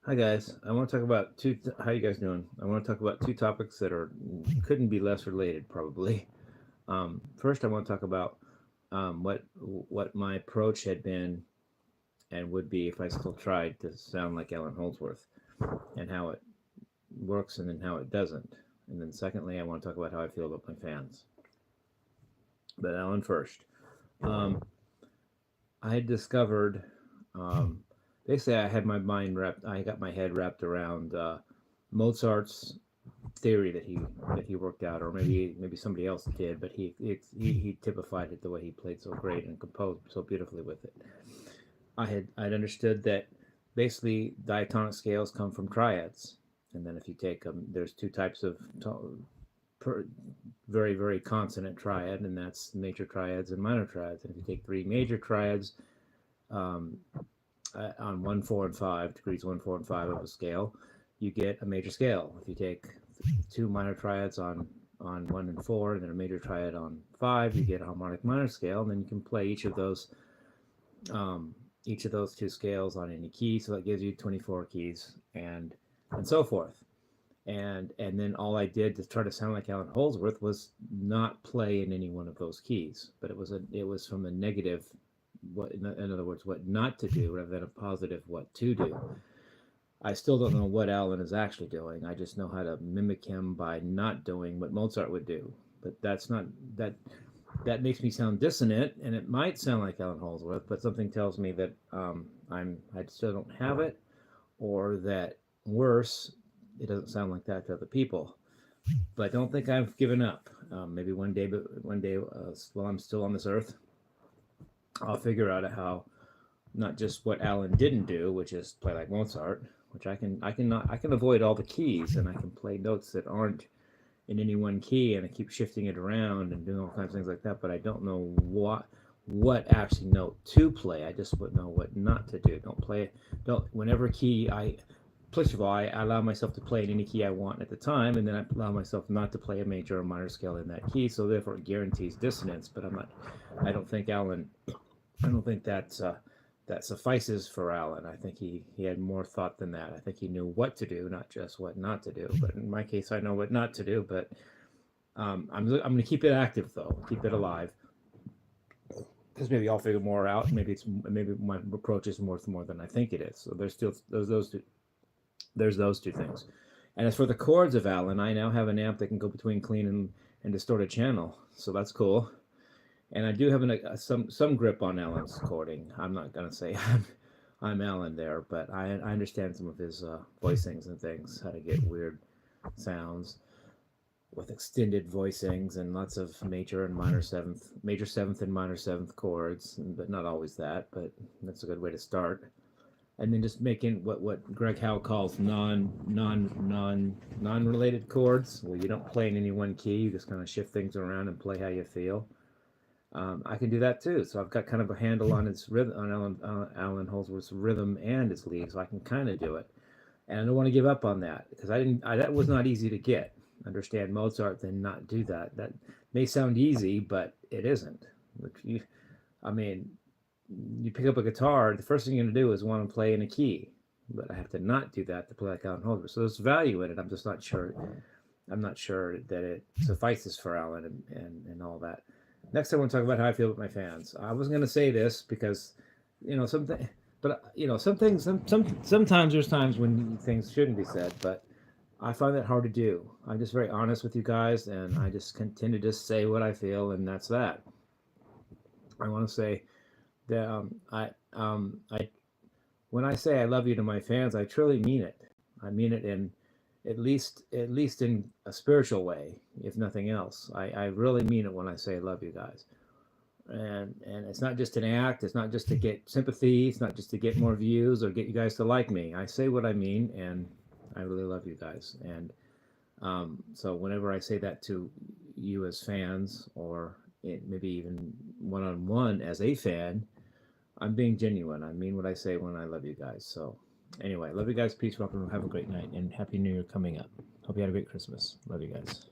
Hi guys, I want to talk about how you guys doing? I want to talk about two topics that are couldn't be less related probably. First, I want to talk about what my approach had been and would be if I still tried to sound like Allan Holdsworth, and how it works and then how it doesn't. And then secondly, I want to talk about how I feel about my fans. But Allan first. Um, I had discovered, um, basically, I got my head wrapped around Mozart's theory that he worked out, or maybe somebody else did, but he typified it the way he played so great and composed so beautifully with it. I'd understood that basically diatonic scales come from triads, and then if you take them, there's two types of per, very consonant triad, and that's major triads and minor triads. And if you take three major triads um, on 1, 4, and 5 degrees, 1, 4, and 5 of a scale, you get a major scale. If you take two minor triads on 1 and 4, and then a major triad on 5, you get a harmonic minor scale, and then you can play um, each of those two scales on any key. So that gives you 24 keys and so forth. And then all I did to try to sound like Allan Holdsworth was not play in any one of those keys, but it was from a negative, what in other words, what not to do rather than a positive what to do. I still don't know what Allan is actually doing. I just know how to mimic him by not doing what Mozart would do. But that's not that that makes me sound dissonant, and it might sound like Allan Holdsworth, but something tells me that I still don't have it, or that worse, it doesn't sound like that to other people. But I don't think I've given up. Maybe one day, while I'm still on this earth, I'll figure out how not just what Allan didn't do, which is play like Mozart, which I can avoid all the keys and I can play notes that aren't in any one key, and I keep shifting it around and doing all kinds of things like that. But I don't know what actually note to play. I just would know what not to do. Don't play. Don't whenever key I. First of all, I allow myself to play in any key I want at the time, and then I allow myself not to play a major or minor scale in that key. So therefore, it guarantees dissonance. But I'm not. I don't think Allan. I don't think that suffices for Allan. I think he had more thought than that. I think he knew what to do, not just what not to do. But in my case, I know what not to do. But I'm going to keep it active though, keep it alive, because maybe I'll figure more out. Maybe my approach is more than I think it is. So there's still those two things. And as for the chords of Allan, I now have an amp that can go between clean and distorted channel. So that's cool. And I do have some grip on Allan's chording. I'm not gonna say I'm Allan there, but I understand some of his voicings and things, how to get weird sounds with extended voicings and lots of major seventh and minor seventh chords, but not always that. But that's a good way to start. And then just making what Greg Howe calls non related chords, where you don't play in any one key, you just kind of shift things around and play how you feel. I can do that too. So I've got kind of a handle on its rhythm, on Allan Holdsworth's rhythm and its lead, so I can kind of do it. And I don't want to give up on that because that was not easy to get. Understand Mozart, then not do that. That may sound easy, but it isn't. I mean, you pick up a guitar, the first thing you're going to do is want to play in a key, but I have to not do that to play like Allan Holdsworth. So there's value in it. I'm just not sure. I'm not sure that it suffices for Allan and all that. Next, I want to talk about how I feel about my fans. I was going to say this because, something, but some things, sometimes there's times when things shouldn't be said, but I find that hard to do. I'm just very honest with you guys, and I just tend to just say what I feel, and that's that. I want to say that I when I say I love you to my fans, I truly mean it. I mean it in at least in a spiritual way, if nothing else. I really mean it when I say I love you guys. And it's not just an act. It's not just to get sympathy. It's not just to get more views or get you guys to like me. I say what I mean, and I really love you guys. And so whenever I say that to you as fans, or maybe even one on one as a fan, I'm being genuine. I mean what I say when I love you guys. So anyway, love you guys. Peace, welcome. Have a great night, and happy New Year coming up. Hope you had a great Christmas. Love you guys.